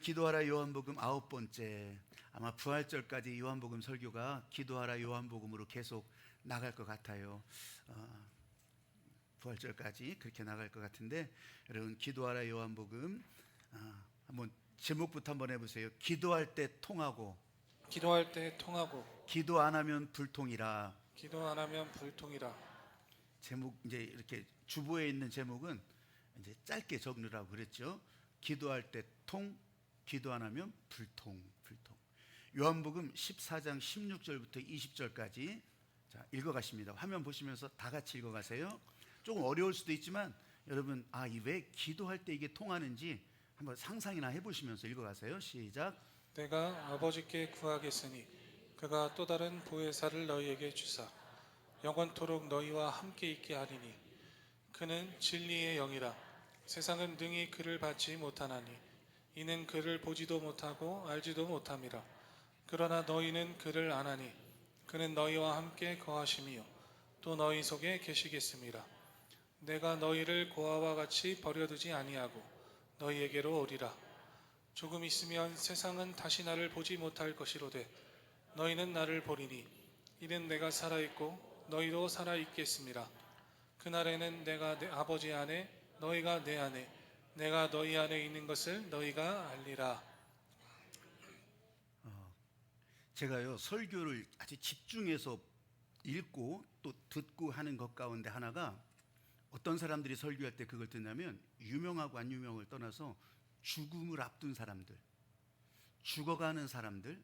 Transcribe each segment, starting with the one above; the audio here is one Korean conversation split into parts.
기도하라 요한복음 9번째, 아마 부활절까지 요한복음 설교가 기도하라 요한복음으로 계속 나갈 것 같아요. 부활절까지 그렇게 나갈 것 같은데, 여러분 기도하라 요한복음 한번 제목부터 한번 해보세요. 기도할 때 통하고, 기도할 때 통하고, 기도 안 하면 불통이라. 기도 안 하면 불통이라. 제목 이제 이렇게 주보에 있는 제목은 이제 짧게 적느라고 그랬죠. 기도할 때 통, 기도 안 하면 불통. 요한복음 14장 16절부터 20절까지 자, 읽어가십니다. 화면 보시면서 다 같이 읽어가세요. 조금 어려울 수도 있지만 여러분, 왜 기도할 때 이게 통하는지 한번 상상이나 해보시면서 읽어가세요. 시작. 내가 아버지께 구하겠으니 그가 또 다른 보혜사를 너희에게 주사 영원토록 너희와 함께 있게 하리니 그는 진리의 영이라. 세상은 능히 그를 받지 못하나니 이는 그를 보지도 못하고 알지도 못함이라. 그러나 너희는 그를 아나니 그는 너희와 함께 거하심이요 또 너희 속에 계시겠음이라. 내가 너희를 고아와 같이 버려두지 아니하고 너희에게로 오리라. 조금 있으면 세상은 다시 나를 보지 못할 것이로되 너희는 나를 보리니 이는 내가 살아있고 너희도 살아있겠음이라. 그날에는 내가 내 아버지 안에 너희가 내 안에 내가 너희 안에 있는 것을 너희가 알리라. 제가요, 설교를 아주 집중해서 읽고 또 듣고 하는 것 가운데 하나가, 어떤 사람들이 설교할 때 그걸 듣냐면 유명하고 안 유명을 떠나서 죽음을 앞둔 사람들, 죽어가는 사람들,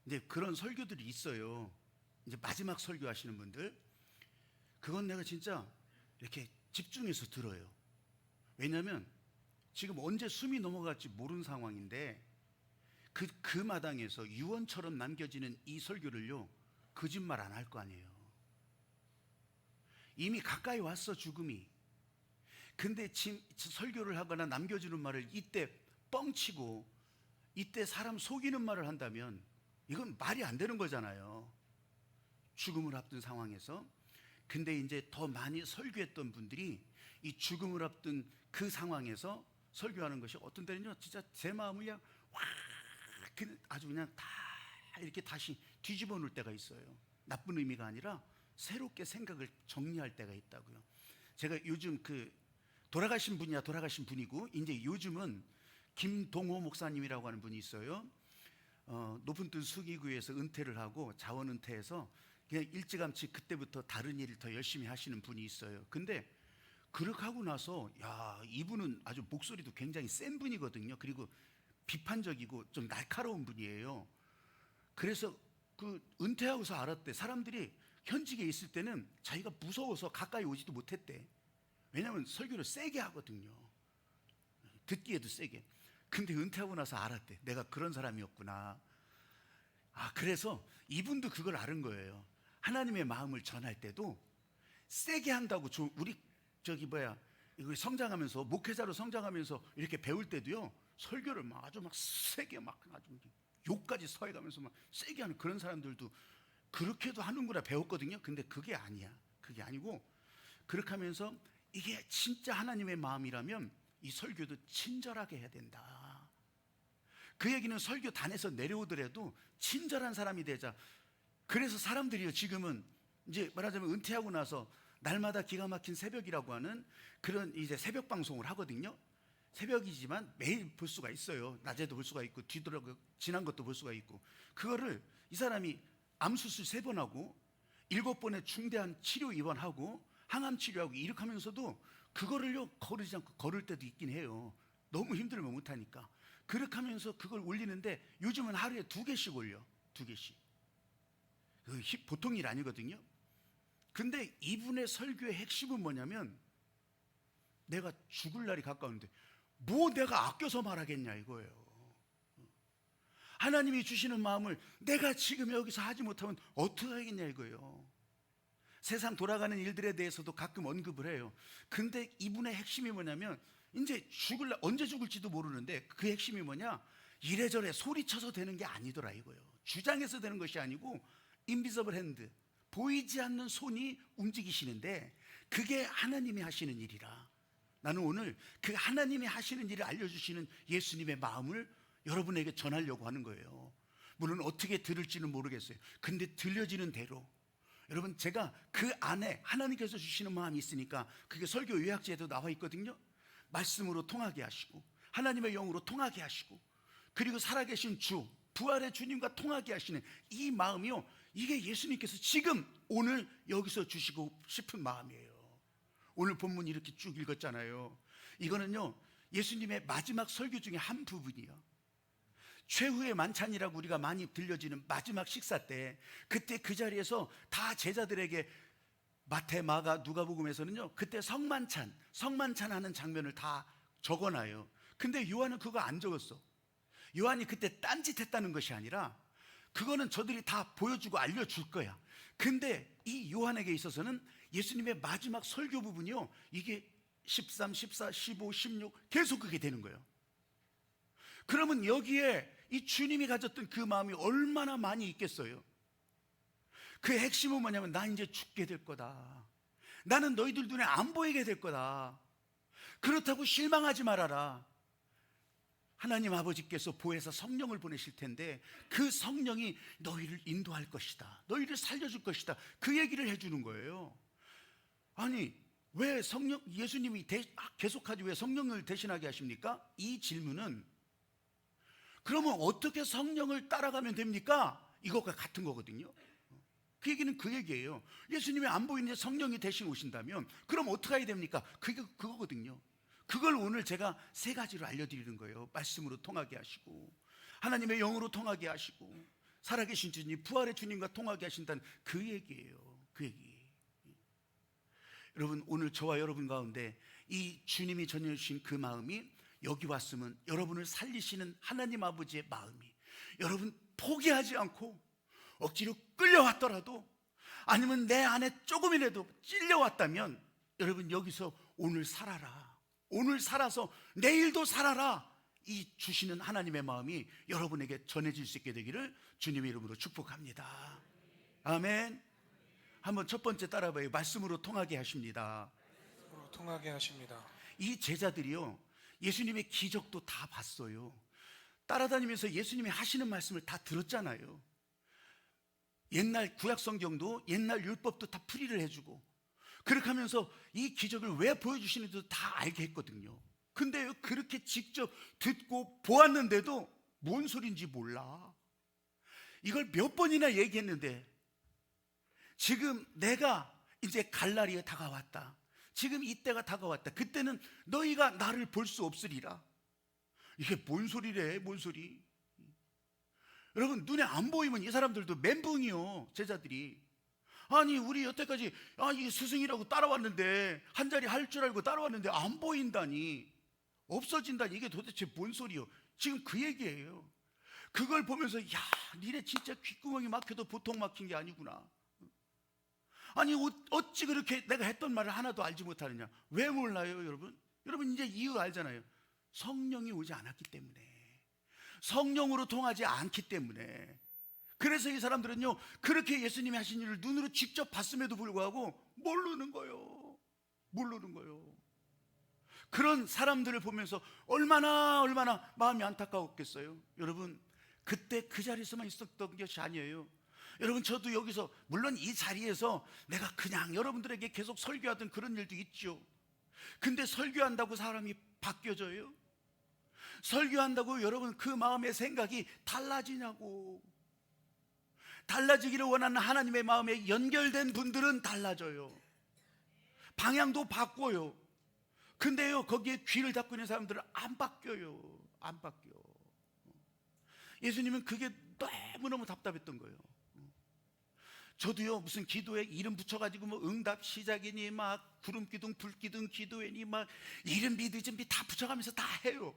이제 그런 설교들이 있어요. 이제 마지막 설교하시는 분들, 그건 내가 진짜 이렇게 집중해서 들어요. 왜냐하면 지금 언제 숨이 넘어갈지 모르는 상황인데 그 마당에서 유언처럼 남겨지는 이 설교를요, 거짓말 안 할 거 아니에요. 이미 가까이 왔어, 죽음이. 근데 지금 설교를 하거나 남겨주는 말을 이때 뻥치고 이때 사람 속이는 말을 한다면 이건 말이 안 되는 거잖아요. 죽음을 앞둔 상황에서. 근데 이제 더 많이 설교했던 분들이 이 죽음을 앞둔 그 상황에서 설교하는 것이 어떤 때는요, 진짜 제 마음을 그냥 아주 그냥 다 이렇게 다시 뒤집어 놓을 때가 있어요. 나쁜 의미가 아니라 새롭게 생각을 정리할 때가 있다고요. 제가 요즘 돌아가신 분이고, 이제 요즘은 김동호 목사님이라고 하는 분이 있어요. 높은 뜻 수기구에서 은퇴를 하고 자원 은퇴해서 그냥 일찌감치 그때부터 다른 일을 더 열심히 하시는 분이 있어요. 근데 그렇게 하고 나서 이분은 아주 목소리도 굉장히 센 분이거든요. 그리고 비판적이고 좀 날카로운 분이에요. 그래서 은퇴하고서 알았대. 사람들이 현직에 있을 때는 자기가 무서워서 가까이 오지도 못했대. 왜냐하면 설교를 세게 하거든요. 듣기에도 세게. 근데 은퇴하고 나서 알았대. 내가 그런 사람이었구나. 그래서 이분도 그걸 아는 거예요. 하나님의 마음을 전할 때도 세게 한다고. 우리 이거 성장하면서, 목회자로 성장하면서 이렇게 배울 때도요, 설교를 아주 세게 아주 욕까지 서해가면서 세게 하는 그런 사람들도 그렇게도 하는구나 배웠거든요. 근데 그게 아니야. 그게 아니고, 그렇게 하면서 이게 진짜 하나님의 마음이라면 이 설교도 친절하게 해야 된다. 그 얘기는 설교단에서 내려오더라도 친절한 사람이 되자. 그래서 사람들이요, 지금은 이제 말하자면 은퇴하고 나서 날마다 기가 막힌 새벽이라고 하는 그런 이제 새벽 방송을 하거든요. 새벽이지만 매일 볼 수가 있어요. 낮에도 볼 수가 있고 지난 것도 볼 수가 있고. 그거를 이 사람이 암수술 3번 하고 7번의 중대한 치료 입원하고 항암 치료하고 이렇게 하면서도 그거를요, 거르지 않고 걸을 때도 있긴 해요. 너무 힘들면 못하니까. 그렇게 하면서 그걸 올리는데 요즘은 하루에 2개씩 올려. 2개씩. 보통 일 아니거든요. 근데 이분의 설교의 핵심은 뭐냐면, 내가 죽을 날이 가까운데 내가 아껴서 말하겠냐 이거예요. 하나님이 주시는 마음을 내가 지금 여기서 하지 못하면 어떻게 하겠냐 이거예요. 세상 돌아가는 일들에 대해서도 가끔 언급을 해요. 근데 이분의 핵심이 뭐냐면, 이제 언제 죽을지도 모르는데 그 핵심이 뭐냐, 이래저래 소리쳐서 되는 게 아니더라 이거예요. 주장해서 되는 것이 아니고 인비저블 핸드, 보이지 않는 손이 움직이시는데 그게 하나님이 하시는 일이라. 나는 오늘 그 하나님이 하시는 일을 알려주시는 예수님의 마음을 여러분에게 전하려고 하는 거예요. 물론 어떻게 들을지는 모르겠어요. 근데 들려지는 대로 여러분, 제가 그 안에 하나님께서 주시는 마음이 있으니까 그게 설교 요약지에도 나와 있거든요. 말씀으로 통하게 하시고 하나님의 영으로 통하게 하시고 그리고 살아계신 주, 부활의 주님과 통하게 하시는 이 마음이요, 이게 예수님께서 지금 오늘 여기서 주시고 싶은 마음이에요. 오늘 본문 이렇게 쭉 읽었잖아요. 이거는요, 예수님의 마지막 설교 중에 한 부분이요. 최후의 만찬이라고 우리가 많이 들려지는 마지막 식사 때, 그때 그 자리에서 다 제자들에게 마태, 마가, 누가복음에서는요, 그때 성만찬 하는 장면을 다 적어놔요. 근데 요한은 그거 안 적었어. 요한이 그때 딴짓했다는 것이 아니라 그거는 저들이 다 보여주고 알려줄 거야. 근데 이 요한에게 있어서는 예수님의 마지막 설교 부분이요, 이게 13, 14, 15, 16 계속 그게 되는 거예요. 그러면 여기에 이 주님이 가졌던 그 마음이 얼마나 많이 있겠어요. 그 핵심은 뭐냐면, 나 이제 죽게 될 거다. 나는 너희들 눈에 안 보이게 될 거다. 그렇다고 실망하지 말아라. 하나님 아버지께서 보혜사 성령을 보내실 텐데 그 성령이 너희를 인도할 것이다. 너희를 살려줄 것이다. 그 얘기를 해주는 거예요. 아니, 왜 예수님이 계속하지 왜 성령을 대신하게 하십니까? 이 질문은, 그러면 어떻게 성령을 따라가면 됩니까? 이것과 같은 거거든요. 그 얘기는 그 얘기예요. 예수님이 안 보이는데 성령이 대신 오신다면 그럼 어떻게 해야 됩니까? 그게 그거거든요. 그걸 오늘 제가 세 가지로 알려드리는 거예요. 말씀으로 통하게 하시고 하나님의 영으로 통하게 하시고 살아계신 주님, 부활의 주님과 통하게 하신다는 그 얘기예요. 그 얘기. 여러분, 오늘 저와 여러분 가운데 이 주님이 전해주신 그 마음이 여기 왔으면 여러분을 살리시는 하나님 아버지의 마음이 여러분 포기하지 않고 억지로 끌려왔더라도, 아니면 내 안에 조금이라도 찔려왔다면, 여러분 여기서 오늘 살아라. 오늘 살아서 내일도 살아라. 이 주시는 하나님의 마음이 여러분에게 전해질 수 있게 되기를 주님의 이름으로 축복합니다. 아멘. 한번 첫 번째 따라봐요. 말씀으로 통하게 하십니다. 통하게 하십니다. 이 제자들이요, 예수님의 기적도 다 봤어요. 따라다니면서 예수님이 하시는 말씀을 다 들었잖아요. 옛날 구약 성경도, 옛날 율법도 다 풀이를 해주고, 그렇게 하면서 이 기적을 왜 보여주시는지도 다 알게 했거든요. 근데 그렇게 직접 듣고 보았는데도 뭔 소린지 몰라. 이걸 몇 번이나 얘기했는데, 지금 내가 이제 갈 날이 다가왔다. 지금 이때가 다가왔다. 그때는 너희가 나를 볼 수 없으리라. 이게 뭔 소리래, 뭔 소리. 여러분, 눈에 안 보이면 이 사람들도 멘붕이요, 제자들이. 아니, 우리 여태까지 이 스승이라고 따라왔는데, 한 자리 할 줄 알고 따라왔는데 안 보인다니, 없어진다니, 이게 도대체 뭔 소리요. 지금 그 얘기예요. 그걸 보면서, 야, 니네 진짜 귓구멍이 막혀도 보통 막힌 게 아니구나. 아니, 어찌 그렇게 내가 했던 말을 하나도 알지 못하느냐. 왜 몰라요, 여러분? 여러분 이제 이유 알잖아요. 성령이 오지 않았기 때문에, 성령으로 통하지 않기 때문에. 그래서 이 사람들은요, 그렇게 예수님이 하신 일을 눈으로 직접 봤음에도 불구하고 모르는 거예요. 모르는 거예요. 그런 사람들을 보면서 얼마나 마음이 안타까웠겠어요. 여러분, 그때 그 자리에서만 있었던 것이 아니에요. 여러분, 저도 여기서, 물론 이 자리에서 내가 그냥 여러분들에게 계속 설교하던 그런 일도 있죠. 근데 설교한다고 사람이 바뀌어져요? 설교한다고 여러분 그 마음의 생각이 달라지냐고. 달라지기를 원하는 하나님의 마음에 연결된 분들은 달라져요. 방향도 바꿔요. 근데요, 거기에 귀를 닫고 있는 사람들은 안 바뀌어요. 안 바뀌어. 예수님은 그게 너무너무 답답했던 거예요. 저도요, 무슨 기도에 이름 붙여가지고 뭐 응답 시작이니 막 구름기둥 불기둥 기도회니 막 이름 믿으즘비 다 붙여가면서 다 해요.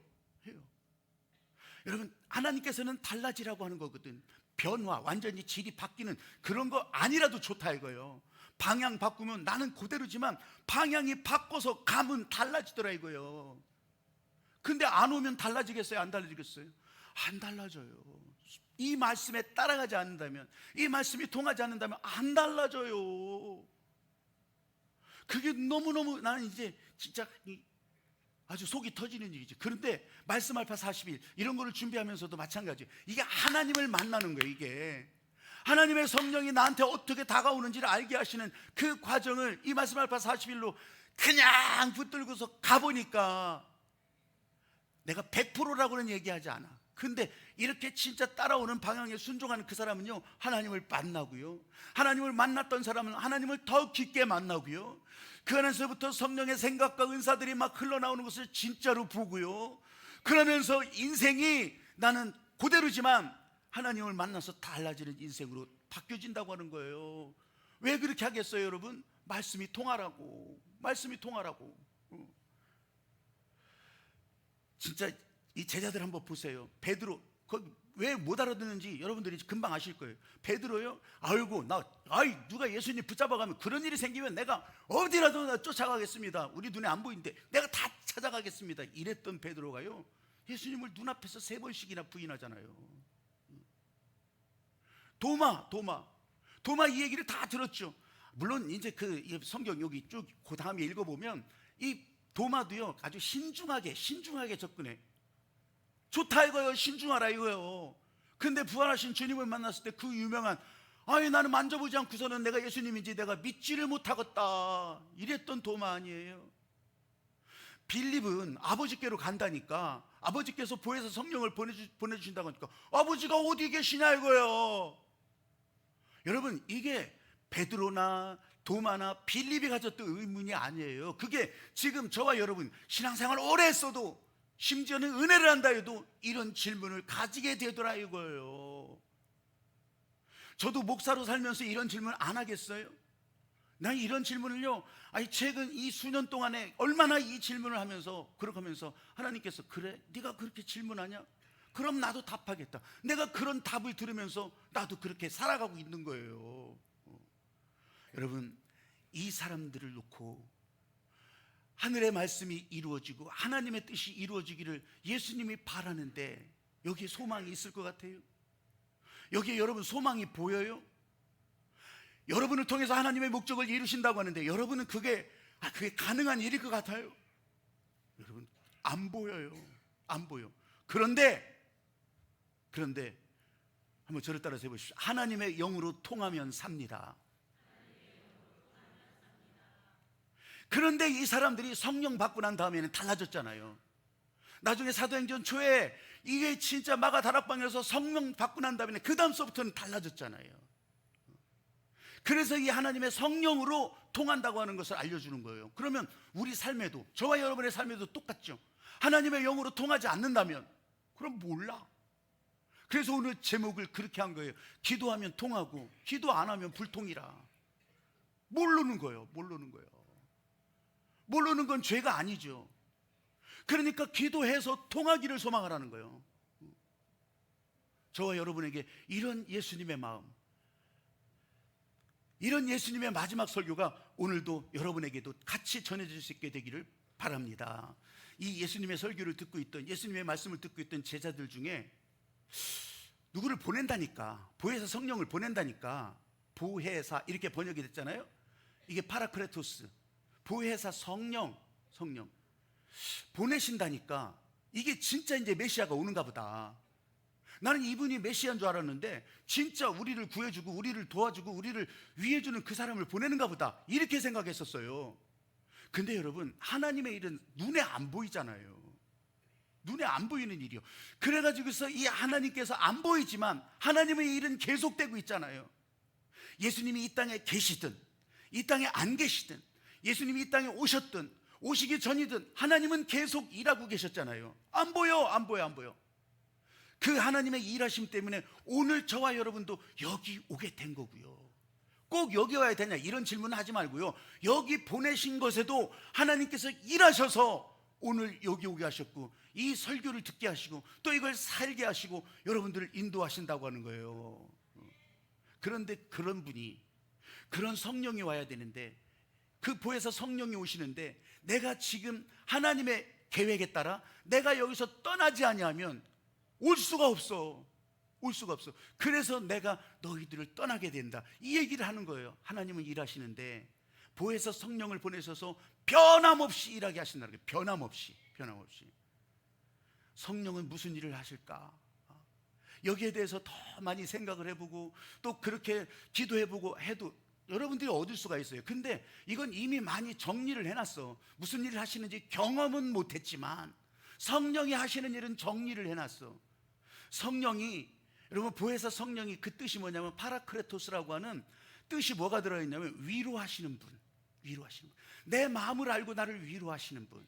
여러분, 하나님께서는 달라지라고 하는 거거든. 변화, 완전히 질이 바뀌는 그런 거 아니라도 좋다 이거예요. 방향 바꾸면 나는 그대로지만 방향이 바꿔서 가면 달라지더라 이거예요. 근데 안 오면 달라지겠어요? 안 달라지겠어요? 안 달라져요. 이 말씀에 따라가지 않는다면, 이 말씀이 통하지 않는다면 안 달라져요. 그게 너무너무 나는 이제 진짜 아주 속이 터지는 일이죠. 그런데 말씀 알파 40일 이런 거를 준비하면서도 마찬가지예요. 이게 하나님을 만나는 거예요. 이게 하나님의 성령이 나한테 어떻게 다가오는지를 알게 하시는 그 과정을 이 말씀 알파 40일로 그냥 붙들고서 가보니까 내가 100%라고는 얘기하지 않아. 근데 이렇게 진짜 따라오는 방향에 순종하는 그 사람은요, 하나님을 만나고요, 하나님을 만났던 사람은 하나님을 더 깊게 만나고요, 그 안에서부터 성령의 생각과 은사들이 막 흘러나오는 것을 진짜로 보고요, 그러면서 인생이 나는 그대로지만 하나님을 만나서 달라지는 인생으로 바뀌어진다고 하는 거예요. 왜 그렇게 하겠어요, 여러분? 말씀이 통하라고. 말씀이 통하라고. 진짜 이 제자들 한번 보세요. 베드로 왜 못 알아듣는지 여러분들이 금방 아실 거예요. 베드로요, 아이고 누가 예수님 붙잡아가면 그런 일이 생기면 내가 어디라도 쫓아가겠습니다. 우리 눈에 안 보이는데 내가 다 찾아가겠습니다. 이랬던 베드로가요, 예수님을 눈앞에서 3번씩이나 부인하잖아요. 도마 이 얘기를 다 들었죠. 물론 이제 그 성경 여기 쭉 그 다음에 읽어보면 이 도마도요 아주 신중하게 접근해. 좋다 이거요, 신중하라 이거요. 근데 부활하신 주님을 만났을 때 그 유명한 나는 만져보지 않고서는 내가 예수님인지 내가 믿지를 못하겠다 이랬던 도마 아니에요. 빌립은 아버지께로 간다니까, 아버지께서 보혜사 성령을 보내주신다고 하니까 아버지가 어디 계시냐 이거요. 여러분, 이게 베드로나 도마나 빌립이 가졌던 의문이 아니에요. 그게 지금 저와 여러분 신앙생활 오래 했어도, 심지어는 은혜를 한다 해도 이런 질문을 가지게 되더라 이거예요. 저도 목사로 살면서 이런 질문 안 하겠어요? 난 이런 질문을요, 최근 이 수년 동안에 얼마나 이 질문을 하면서 그렇게 하면서 하나님께서 그래? 네가 그렇게 질문하냐? 그럼 나도 답하겠다. 내가 그런 답을 들으면서 나도 그렇게 살아가고 있는 거예요. 여러분, 이 사람들을 놓고 하늘의 말씀이 이루어지고 하나님의 뜻이 이루어지기를 예수님이 바라는데 여기에 소망이 있을 것 같아요? 여기에 여러분 소망이 보여요? 여러분을 통해서 하나님의 목적을 이루신다고 하는데 여러분은 그게 가능한 일일 것 같아요? 여러분, 안 보여요. 안 보여. 그런데 한번 저를 따라서 해보십시오. 하나님의 영으로 통하면 삽니다. 그런데 이 사람들이 성령 받고 난 다음에는 달라졌잖아요. 나중에 사도행전 초에 이게 진짜 마가 다락방에서 성령 받고 난 다음에 그 다음서부터는 달라졌잖아요. 그래서 이 하나님의 성령으로 통한다고 하는 것을 알려주는 거예요. 그러면 우리 삶에도, 저와 여러분의 삶에도 똑같죠. 하나님의 영으로 통하지 않는다면 그럼 몰라. 그래서 오늘 제목을 그렇게 한 거예요. 기도하면 통하고 기도 안 하면 불통이라. 모르는 거예요. 모르는 건 죄가 아니죠. 그러니까 기도해서 통하기를 소망하라는 거예요. 저와 여러분에게 이런 예수님의 마음, 이런 예수님의 마지막 설교가 오늘도 여러분에게도 같이 전해질 수 있게 되기를 바랍니다. 이 예수님의 설교를 듣고 있던, 예수님의 말씀을 듣고 있던 제자들 중에 누구를 보낸다니까, 보혜사 성령을 보낸다니까, 보혜사 이렇게 번역이 됐잖아요. 이게 파라크레토스, 보혜사 성령 보내신다니까 이게 진짜 이제 메시아가 오는가 보다. 나는 이분이 메시아인 줄 알았는데 진짜 우리를 구해주고 우리를 도와주고 우리를 위해주는 그 사람을 보내는가 보다, 이렇게 생각했었어요. 근데 여러분, 하나님의 일은 눈에 안 보이잖아요. 눈에 안 보이는 일이요. 그래가지고서 이 하나님께서 안 보이지만 하나님의 일은 계속되고 있잖아요. 예수님이 이 땅에 계시든 이 땅에 안 계시든, 예수님이 이 땅에 오셨든 오시기 전이든 하나님은 계속 일하고 계셨잖아요. 안 보여. 그 하나님의 일하심 때문에 오늘 저와 여러분도 여기 오게 된 거고요. 꼭 여기 와야 되냐 이런 질문 하지 말고요, 여기 보내신 것에도 하나님께서 일하셔서 오늘 여기 오게 하셨고 이 설교를 듣게 하시고 또 이걸 살게 하시고 여러분들을 인도하신다고 하는 거예요. 그런데 그런 분이, 그런 성령이 와야 되는데, 그 보혜사 성령이 오시는데 내가 지금 하나님의 계획에 따라 내가 여기서 떠나지 아니하면 올 수가 없어. 그래서 내가 너희들을 떠나게 된다, 이 얘기를 하는 거예요. 하나님은 일하시는데 보혜사 성령을 보내셔서 변함없이 일하게 하신다는 거예요. 변함없이. 변함없이. 성령은 무슨 일을 하실까? 여기에 대해서 더 많이 생각을 해보고 또 그렇게 기도해보고 해도 여러분들이 얻을 수가 있어요. 근데 이건 이미 많이 정리를 해놨어. 무슨 일을 하시는지 경험은 못했지만 성령이 하시는 일은 정리를 해놨어. 성령이, 여러분 보혜사 성령이 그 뜻이 뭐냐면 파라크레토스라고 하는 뜻이 뭐가 들어있냐면 위로하시는 분, 위로하시는 분, 내 마음을 알고 나를 위로하시는 분,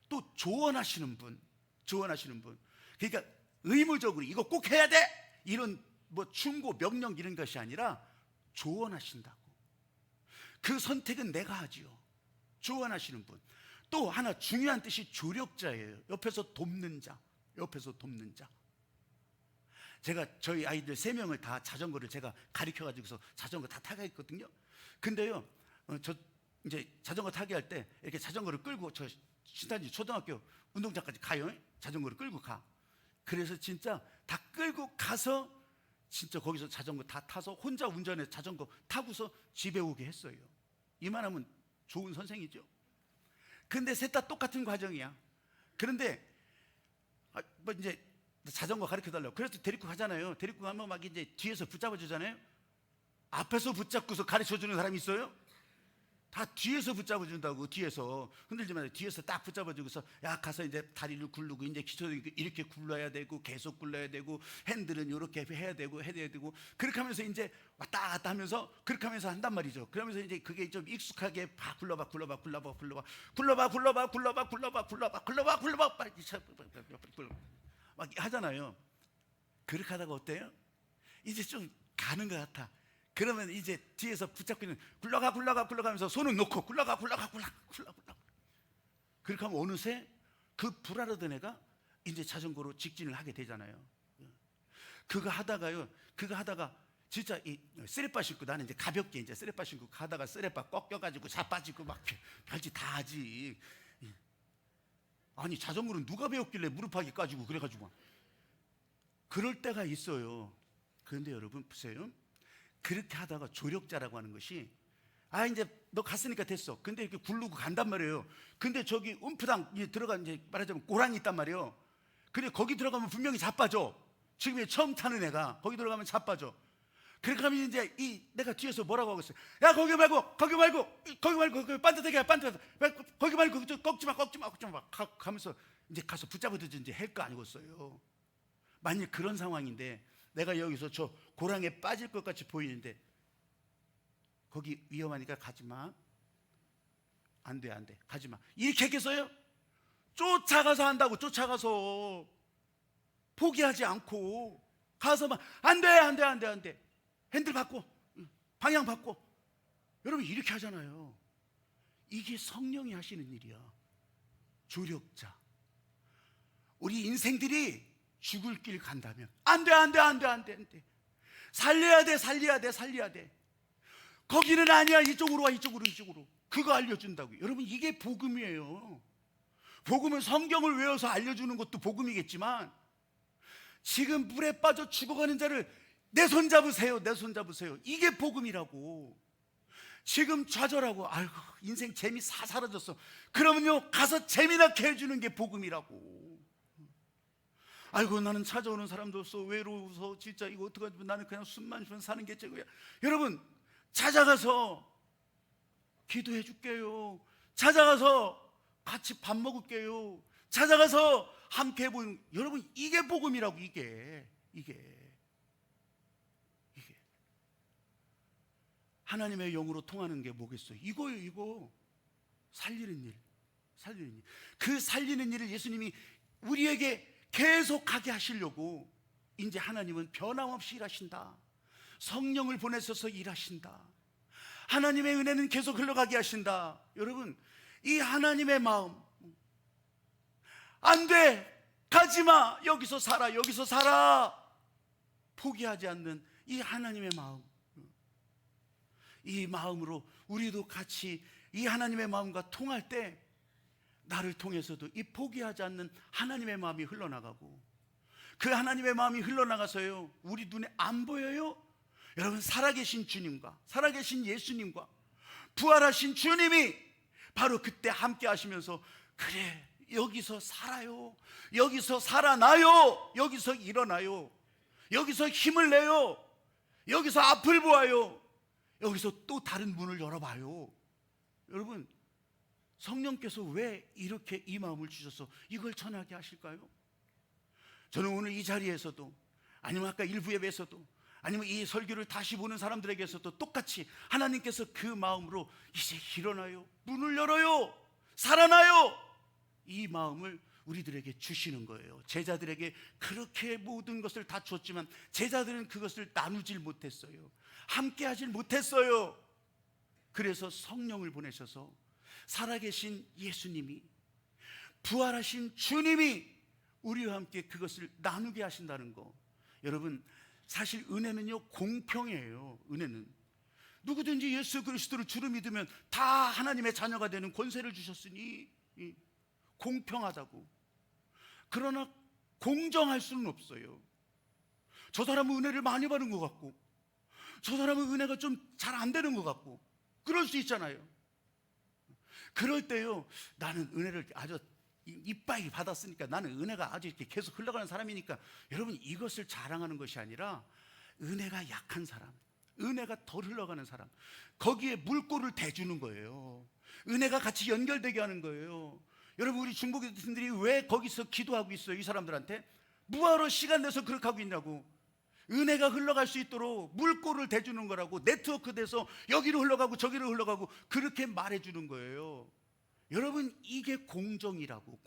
또 조언하시는 분, 조언하시는 분. 그러니까 의무적으로 이거 꼭 해야 돼 이런 뭐 충고 명령 이런 것이 아니라 조언하신다고. 그 선택은 내가 하지요. 조언하시는 분. 또 하나 중요한 뜻이 조력자예요. 옆에서 돕는 자, 옆에서 돕는 자. 제가 저희 아이들 3명을 다 자전거를 제가 가르쳐 가지고서 자전거 다 타게 했거든요. 근데요, 저 이제 자전거 타게 할 때 이렇게 자전거를 끌고 저 신단지 초등학교 운동장까지 가요. 자전거를 끌고 가. 그래서 진짜 다 끌고 가서 진짜 거기서 자전거 다 타서 혼자 운전해서 자전거 타고서 집에 오게 했어요. 이만하면 좋은 선생이죠. 근데 셋 다 똑같은 과정이야. 그런데 뭐 이제 자전거 가르쳐 달라고 그래서 데리고 가잖아요. 데리고 가면 막 이제 뒤에서 붙잡아 주잖아요. 앞에서 붙잡고서 가르쳐 주는 사람이 있어요? 다 뒤에서 붙잡아 준다고. 뒤에서 흔들지 마세요. 뒤에서 딱 붙잡아 주고서 야 가서 이제 다리를 굴르고 이제 기초도 이렇게 굴러야 되고 계속 굴러야 되고 핸들은 이렇게 해야 되고 그렇게 하면서 이제 왔다 갔다 하면서 그렇게 하면서 한단 말이죠. 그러면서 이제 그게 좀 익숙하게 굴러봐 막 하잖아요. 그렇게 하다가 어때요? 이제 좀 가는 것 같아. 그러면 이제 뒤에서 붙잡고 있는 굴러가 하면서 손을 놓고 굴러가 그렇게 하면 어느새 그 불알아던 애가 이제 자전거로 직진을 하게 되잖아요. 그거 하다가 진짜 이 쓰레빠 신고, 나는 이제 가볍게 이제 쓰레빠 신고 가다가 쓰레빠 꺾여가지고 자빠지고 막 별짓 다 하지. 아니 자전거는 누가 배웠길래 무릎하기 까지고 그래가지고 그럴 때가 있어요. 그런데 여러분 보세요. 그렇게 하다가 조력자라고 하는 것이 이제 너 갔으니까 됐어. 근데 이렇게 굴르고 간단 말이에요. 근데 저기 움프당 들어가 이제 말하자면 고란이 있단 말이에요. 근데 거기 들어가면 분명히 자빠져. 지금 처음 타는 애가 거기 들어가면 자빠져. 그렇게 하면 이제 내가 뒤에서 뭐라고 하고 있어요. 야 거기 말고 반듯하게 거기 말고 꺾지 마 하면서 이제 가서 붙잡아두지 이제 할 거 아니겠어요. 만약 그런 상황인데 내가 여기서 저 고랑에 빠질 것 같이 보이는데 거기 위험하니까 가지마. 안 돼 가지마 이렇게 했겠어요? 쫓아가서 한다고. 쫓아가서 포기하지 않고 가서 막 안 돼 핸들 바꿔 방향 바꿔. 여러분 이렇게 하잖아요. 이게 성령이 하시는 일이야. 조력자. 우리 인생들이 죽을 길 간다면 안 돼. 살려야 돼. 거기는 아니야. 이쪽으로 와. 이쪽으로. 그거 알려준다고요. 여러분 이게 복음이에요. 복음은 성경을 외워서 알려주는 것도 복음이겠지만 지금 물에 빠져 죽어가는 자를 내 손 잡으세요. 이게 복음이라고. 지금 좌절하고 아이고 인생 재미 다 사라졌어. 그러면요 가서 재미나게 해주는 게 복음이라고. 아이고 나는 찾아오는 사람도 없어. 외로워서 진짜 이거 어떡하지. 나는 그냥 숨만 쉬면 사는 게 최고야. 여러분 찾아가서 기도해 줄게요. 찾아가서 같이 밥 먹을게요. 찾아가서 함께 해보는. 여러분 이게 복음이라고. 이게 하나님의 영으로 통하는 게 뭐겠어요? 이거예요. 이거 살리는 일. 그 살리는 일을 예수님이 우리에게 계속하게 하시려고 이제 하나님은 변함없이 일하신다. 성령을 보내셔서 일하신다. 하나님의 은혜는 계속 흘러가게 하신다. 여러분 이 하나님의 마음, 안 돼 가지마 여기서 살아 포기하지 않는 이 하나님의 마음, 이 마음으로 우리도 같이 이 하나님의 마음과 통할 때 나를 통해서도 이 포기하지 않는 하나님의 마음이 흘러나가고, 그 하나님의 마음이 흘러나가서요 우리 눈에 안 보여요? 여러분 살아계신 주님과 살아계신 예수님과 부활하신 주님이 바로 그때 함께 하시면서 그래 여기서 살아요. 여기서 살아나요. 여기서 일어나요. 여기서 힘을 내요. 여기서 앞을 보아요. 여기서 또 다른 문을 열어봐요. 여러분, 성령께서 왜 이렇게 이 마음을 주셔서 이걸 전하게 하실까요? 저는 오늘 이 자리에서도, 아니면 아까 일부 예배에서도, 아니면 이 설교를 다시 보는 사람들에게서도 똑같이 하나님께서 그 마음으로 이제 일어나요, 문을 열어요, 살아나요, 이 마음을 우리들에게 주시는 거예요. 제자들에게 그렇게 모든 것을 다 줬지만 제자들은 그것을 나누질 못했어요. 함께 하질 못했어요. 그래서 성령을 보내셔서 살아계신 예수님이, 부활하신 주님이 우리와 함께 그것을 나누게 하신다는 거. 여러분, 사실 은혜는요, 공평해요. 은혜는 누구든지 예수 그리스도를 주로 믿으면 다 하나님의 자녀가 되는 권세를 주셨으니 공평하다고. 그러나 공정할 수는 없어요. 저 사람은 은혜를 많이 받은 것 같고, 저 사람은 은혜가 좀 잘 안 되는 것 같고, 그럴 수 있잖아요. 그럴 때요, 나는 은혜를 아주 이빠이 받았으니까, 나는 은혜가 아주 이렇게 계속 흘러가는 사람이니까, 여러분, 이것을 자랑하는 것이 아니라 은혜가 약한 사람, 은혜가 덜 흘러가는 사람, 거기에 물꼬를 대주는 거예요. 은혜가 같이 연결되게 하는 거예요. 여러분, 우리 중보기도님들이 왜 거기서 기도하고 있어요? 이 사람들한테 뭐하러 시간 내서 그렇게 하고 있냐고. 은혜가 흘러갈 수 있도록 물꼬를 대주는 거라고. 네트워크 돼서 여기로 흘러가고 저기로 흘러가고 그렇게 말해주는 거예요. 여러분, 이게 공정이라고.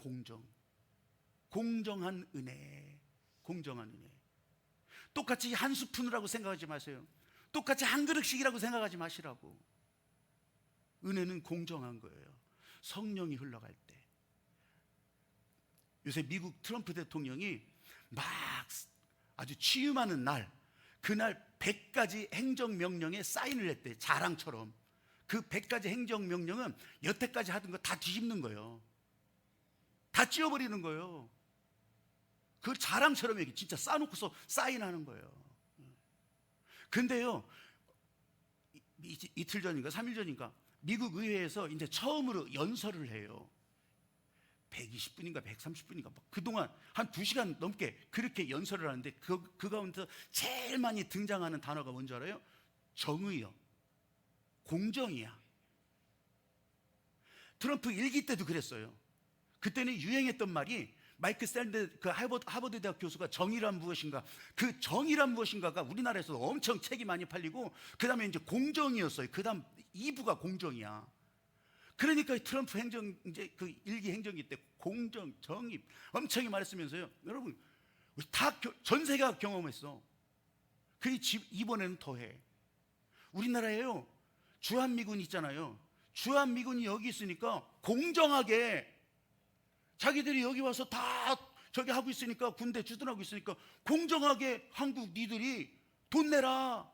공정한 은혜. 공정한 은혜. 똑같이 한 스푼이라고 생각하지 마세요. 똑같이 한 그릇씩이라고 생각하지 마시라고. 은혜는 공정한 거예요. 성령이 흘러갈 때. 요새 미국 트럼프 대통령이 막 아주 취임하는 날, 그날 100가지 행정명령에 사인을 했대. 자랑처럼. 그 100가지 행정명령은 여태까지 하던 거 다 뒤집는 거예요. 다 찌워버리는 거예요. 그걸 자랑처럼 여기 진짜 싸놓고서 사인하는 거예요. 근데요, 이틀 전인가 3일 전인가 미국 의회에서 이제 처음으로 연설을 해요. 120분인가 130분인가 그동안 한 2시간 넘게 그렇게 연설을 하는데 그 가운데서 제일 많이 등장하는 단어가 뭔지 알아요? 정의요. 공정이야. 트럼프 일기 때도 그랬어요. 그때는 유행했던 말이, 마이크 샌드 그 하버드 대학 교수가 정의란 무엇인가, 그 정의란 무엇인가가 우리나라에서 엄청 책이 많이 팔리고, 그 다음에 이제 공정이었어요. 그 다음 2부가 공정이야. 그러니까 트럼프 행정, 이제 그 일기 행정기 때 공정, 정의 엄청 말했으면서요. 여러분, 다 전 세계가 경험했어. 이번에는 더해. 우리나라에요, 주한미군 있잖아요. 주한미군이 여기 있으니까 공정하게 자기들이 여기 와서 다 저기 하고 있으니까, 군대 주둔하고 있으니까 공정하게 한국 니들이 돈 내라.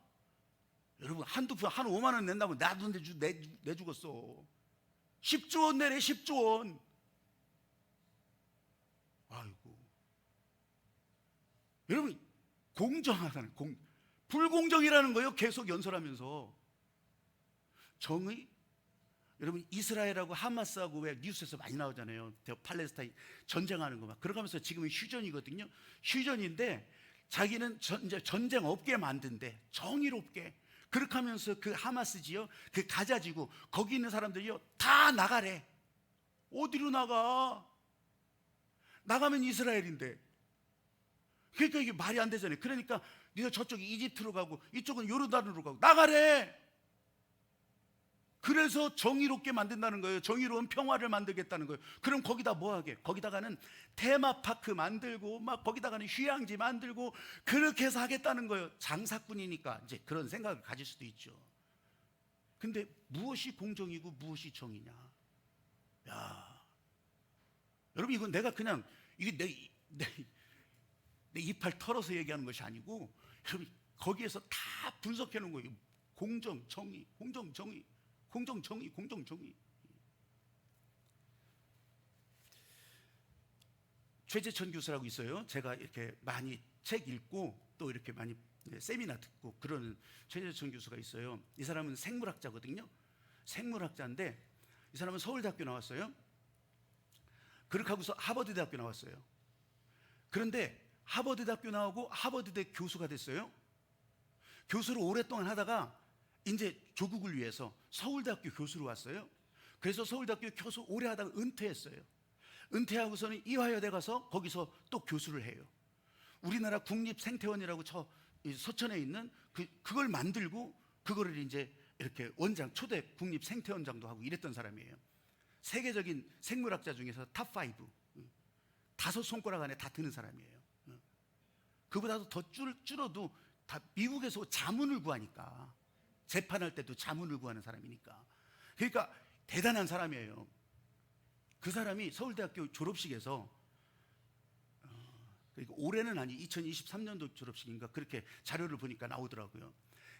여러분, 한 5만 원 낸다고 나도 내주겠어. 10조 원 내래. 10조 원. 아이고. 여러분, 공정하다는 불공정이라는 거예요. 계속 연설하면서. 정의. 여러분, 이스라엘하고 하마스하고 왜 뉴스에서 많이 나오잖아요. 팔레스타인 전쟁하는 거 막. 그러면서 지금은 휴전이거든요. 휴전인데 자기는 이제 전쟁 없게 만든대. 정의롭게. 그렇게 하면서 그 하마스지요, 그 가자지구 거기 있는 사람들이요 다 나가래. 어디로 나가? 나가면 이스라엘인데. 그러니까 이게 말이 안 되잖아요. 그러니까 니들 저쪽 이집트로 가고 이쪽은 요르단으로 가고 나가래. 그래서 정의롭게 만든다는 거예요. 정의로운 평화를 만들겠다는 거예요. 그럼 거기다 뭐 하게? 거기다가는 테마파크 만들고 막 거기다가는 휴양지 만들고 그렇게 해서 하겠다는 거예요. 장사꾼이니까 이제 그런 생각을 가질 수도 있죠. 근데 무엇이 공정이고 무엇이 정의냐? 야, 여러분, 이건 내가 그냥 이게 내 이빨 털어서 얘기하는 것이 아니고, 여러분, 거기에서 다 분석해 놓은 거예요. 공정, 정의, 공정, 정의. 공정, 정의, 공정, 정의. 최재천 교수라고 있어요. 제가 이렇게 많이 책 읽고 또 이렇게 많이 세미나 듣고 그러는 최재천 교수가 있어요. 이 사람은 생물학자거든요. 생물학자인데 이 사람은 서울대학교 나왔어요. 그렇게 하고서 하버드 대학교 나왔어요. 그런데 하버드 대학교 나오고 하버드 대 교수가 됐어요. 교수를 오랫동안 하다가 이제 조국을 위해서 서울대학교 교수로 왔어요. 그래서 서울대학교 교수 오래 하다가 은퇴했어요. 은퇴하고서는 이화여대 가서 거기서 또 교수를 해요. 우리나라 국립생태원이라고 서천에 있는 그걸 만들고 그거를 이제 이렇게 원장 초대 국립생태원장도 하고 이랬던 사람이에요. 세계적인 생물학자 중에서 탑5 5 손가락 안에 다 드는 사람이에요. 그보다도 더 줄어도 다 미국에서 자문을 구하니까, 재판할 때도 자문을 구하는 사람이니까. 그러니까 대단한 사람이에요. 그 사람이 서울대학교 졸업식에서 그러니까 올해는 아니 2023년도 졸업식인가 그렇게 자료를 보니까 나오더라고요.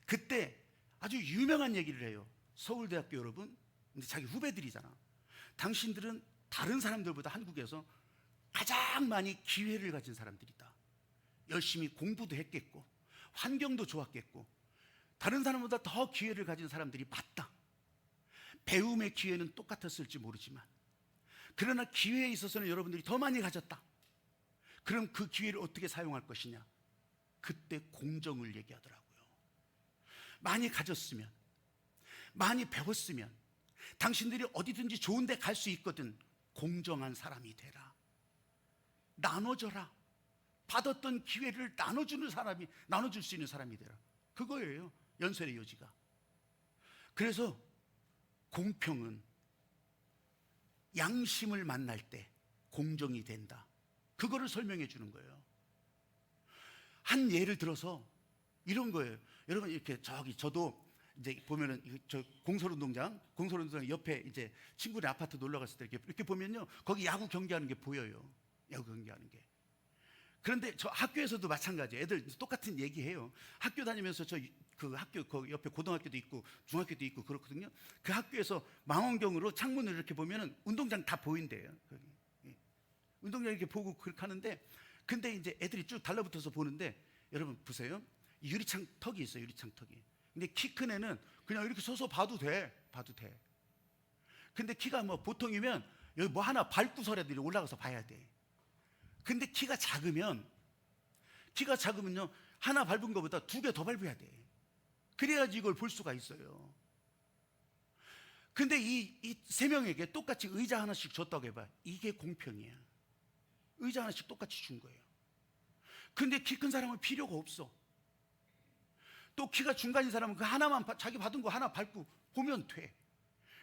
그때 아주 유명한 얘기를 해요. 서울대학교 여러분, 근데 자기 후배들이잖아. 당신들은 다른 사람들보다 한국에서 가장 많이 기회를 가진 사람들이다. 열심히 공부도 했겠고 환경도 좋았겠고 다른 사람보다 더 기회를 가진 사람들이 맞다. 배움의 기회는 똑같았을지 모르지만 그러나 기회에 있어서는 여러분들이 더 많이 가졌다. 그럼 그 기회를 어떻게 사용할 것이냐? 그때 공정을 얘기하더라고요. 많이 가졌으면, 많이 배웠으면 당신들이 어디든지 좋은 데 갈 수 있거든. 공정한 사람이 되라. 나눠줘라. 받았던 기회를 나눠줄 수 있는 사람이 되라. 그거예요, 연설의 요지가. 그래서 공평은 양심을 만날 때 공정이 된다. 그거를 설명해 주는 거예요. 한 예를 들어서 이런 거예요. 여러분 이렇게 저도 이제 보면은 저 공설운동장 옆에 이제 친구네 아파트 놀러 갔을 때 이렇게 보면요, 거기 야구 경기하는 게 보여요. 야구 경기하는 게. 그런데 저 학교에서도 마찬가지예요. 애들 똑같은 얘기해요. 학교 다니면서 그 학교 그 옆에 고등학교도 있고 중학교도 있고 그렇거든요. 그 학교에서 망원경으로 창문을 이렇게 보면은 운동장 다 보인대요. 거기. 운동장 이렇게 보고 그렇게 하는데, 근데 이제 애들이 쭉 달라붙어서 보는데, 여러분 보세요. 유리창 턱이 있어요. 유리창 턱이. 근데 키 큰 애는 그냥 이렇게 서서 봐도 돼. 근데 키가 뭐 보통이면 여기 뭐 하나 밟고서라도 올라가서 봐야 돼. 근데 키가 작으면요, 하나 밟은 것보다 2개 더 밟아야 돼. 그래야지 이걸 볼 수가 있어요. 근데 이 3명에게 똑같이 의자 하나씩 줬다고 해봐. 이게 공평이야. 의자 하나씩 똑같이 준 거예요. 근데 키 큰 사람은 필요가 없어. 또 키가 중간인 사람은 그 하나만 자기 받은 거 하나 밟고 보면 돼.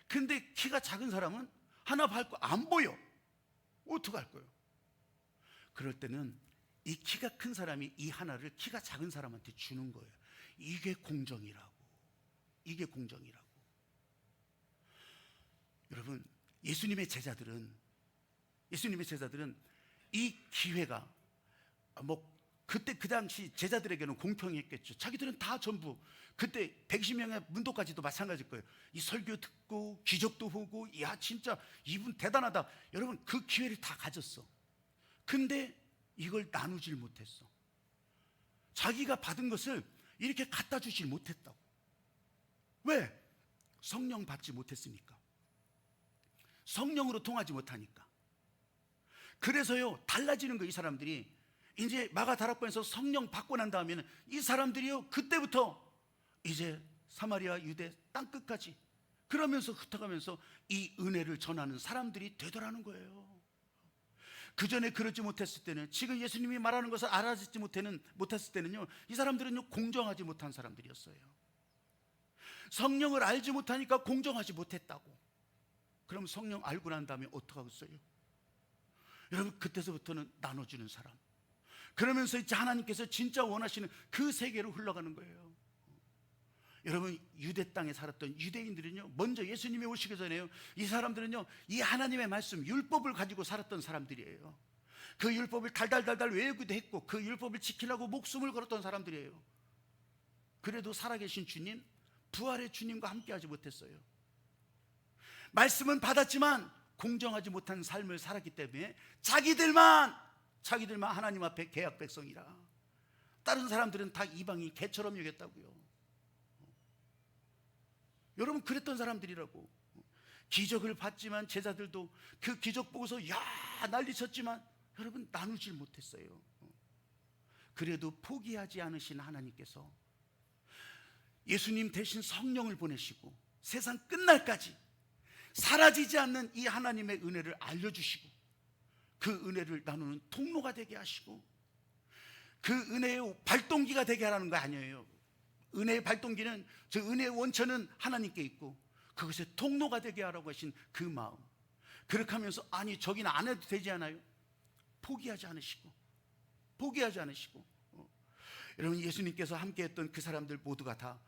근데 키가 작은 사람은 하나 밟고 안 보여. 어떡할 거예요? 그럴 때는 이 키가 큰 사람이 이 하나를 키가 작은 사람한테 주는 거예요. 이게 공정이라고. 여러분, 예수님의 제자들은 이 기회가 뭐 그때 그 당시 제자들에게는 공평했겠죠. 자기들은 다 전부 그때 120명의 문도까지도 마찬가지일 거예요. 이 설교 듣고 기적도 보고, 야 진짜 이분 대단하다. 여러분 그 기회를 다 가졌어. 근데 이걸 나누질 못했어. 자기가 받은 것을 이렇게 갖다 주질 못했다고. 왜? 성령 받지 못했으니까. 성령으로 통하지 못하니까. 그래서요, 달라지는 거예요. 이 사람들이 이제 마가다락방에서 성령 받고 난 다음에는 이 사람들이요, 그때부터 이제 사마리아 유대 땅끝까지 그러면서 흩어가면서 이 은혜를 전하는 사람들이 되더라는 거예요. 그 전에 그러지 못했을 때는, 지금 예수님이 말하는 것을 알아듣지 못했을 때는요, 이 사람들은요 공정하지 못한 사람들이었어요. 성령을 알지 못하니까 공정하지 못했다고. 그럼 성령 알고 난 다음에 어떡하겠어요? 여러분 그때서부터는 나눠주는 사람. 그러면서 이제 하나님께서 진짜 원하시는 그 세계로 흘러가는 거예요. 여러분 유대 땅에 살았던 유대인들은요, 먼저 예수님이 오시기 전에요, 이 사람들은요 이 하나님의 말씀 율법을 가지고 살았던 사람들이에요. 그 율법을 달달달달 외우기도 했고 그 율법을 지키려고 목숨을 걸었던 사람들이에요. 그래도 살아계신 주님, 부활의 주님과 함께하지 못했어요. 말씀은 받았지만 공정하지 못한 삶을 살았기 때문에 자기들만 하나님 앞에 계약 백성이라. 다른 사람들은 다 이방인 개처럼 여겼다고요. 여러분 그랬던 사람들이라고. 기적을 봤지만 제자들도 그 기적 보고서 야 난리쳤지만 여러분 나누질 못했어요. 그래도 포기하지 않으신 하나님께서 예수님 대신 성령을 보내시고 세상 끝날까지 사라지지 않는 이 하나님의 은혜를 알려주시고 그 은혜를 나누는 통로가 되게 하시고 그 은혜의 발동기가 되게 하라는 거 아니에요. 은혜의 발동기는, 저 은혜의 원천은 하나님께 있고 그것의 통로가 되게 하라고 하신 그 마음, 그렇게 하면서 아니 저기는 안 해도 되지 않아요? 포기하지 않으시고 여러분, 예수님께서 함께했던 그 사람들 모두가 다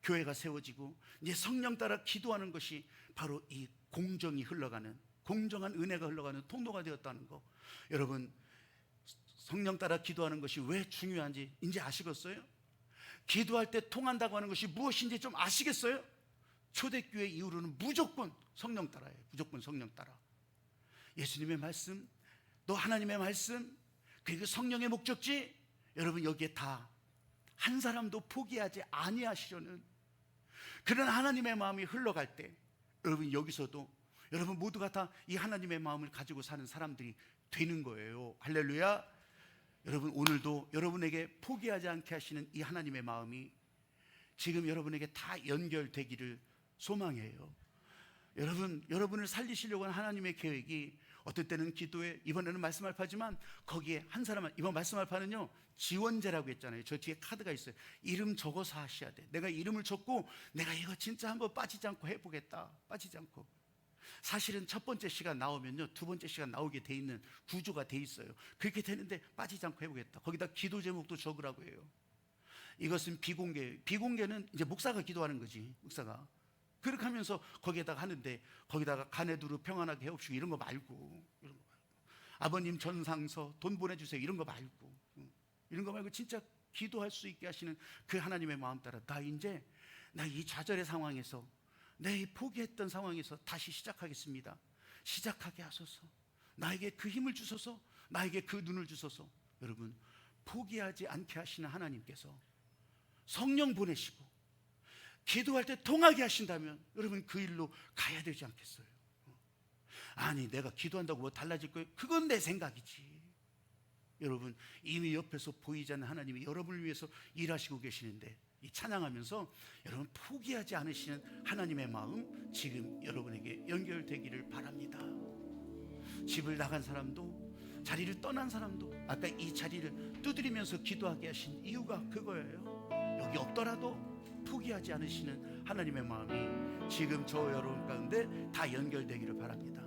교회가 세워지고 이제 성령 따라 기도하는 것이 바로 이 공정이 흘러가는, 공정한 은혜가 흘러가는 통로가 되었다는 거, 여러분 성령 따라 기도하는 것이 왜 중요한지 이제 아시겠어요? 기도할 때 통한다고 하는 것이 무엇인지 좀 아시겠어요? 초대교회 이후로는 무조건 성령 따라예요. 무조건 성령 따라. 예수님의 말씀, 또 하나님의 말씀, 그리고 성령의 목적지, 여러분 여기에 다 한 사람도 포기하지 아니하시려는 그런 하나님의 마음이 흘러갈 때, 여러분 여기서도 여러분 모두가 다 이 하나님의 마음을 가지고 사는 사람들이 되는 거예요. 할렐루야. 여러분 오늘도 여러분에게 포기하지 않게 하시는 이 하나님의 마음이 지금 여러분에게 다 연결되기를 소망해요. 여러분을 살리시려고 하는 하나님의 계획이 어떨 때는 기도에, 이번에는 말씀 알파지만 거기에 한 사람은, 이번 말씀 알파는요 지원제라고 했잖아요. 저 뒤에 카드가 있어요. 이름 적어서 하셔야 돼. 내가 이름을 적고 내가 이거 진짜 한번 빠지지 않고 해보겠다. 빠지지 않고. 사실은 첫 번째 시간 나오면요 두 번째 시간 나오게 돼 있는 구조가 돼 있어요. 그렇게 되는데 빠지지 않고 해보겠다. 거기다 기도 제목도 적으라고 해요. 이것은 비공개, 비공개는 이제 목사가 기도하는 거지. 목사가 그렇게 하면서 거기에다가 하는데, 거기다가 가네두루 평안하게 해옵시고 이런 거 말고, 아버님 전상서 돈 보내주세요 이런 거 말고, 이런 거 말고 진짜 기도할 수 있게 하시는 그 하나님의 마음 따라 나 이 좌절의 상황에서, 내 이 포기했던 상황에서 다시 시작하겠습니다. 시작하게 하소서. 나에게 그 힘을 주소서. 나에게 그 눈을 주소서. 여러분 포기하지 않게 하시는 하나님께서 성령 보내시고 기도할 때 통하게 하신다면 여러분 그 일로 가야 되지 않겠어요? 아니 내가 기도한다고 뭐 달라질 거예요? 그건 내 생각이지. 여러분 이미 옆에서 보이지 않는 하나님이 여러분을 위해서 일하시고 계시는데, 이 찬양하면서 여러분 포기하지 않으시는 하나님의 마음 지금 여러분에게 연결되기를 바랍니다. 집을 나간 사람도, 자리를 떠난 사람도 아까 이 자리를 두드리면서 기도하게 하신 이유가 그거예요. 여기 없더라도 포기하지 않으시는 하나님의 마음이 지금 저 여러분 가운데 다 연결되기를 바랍니다.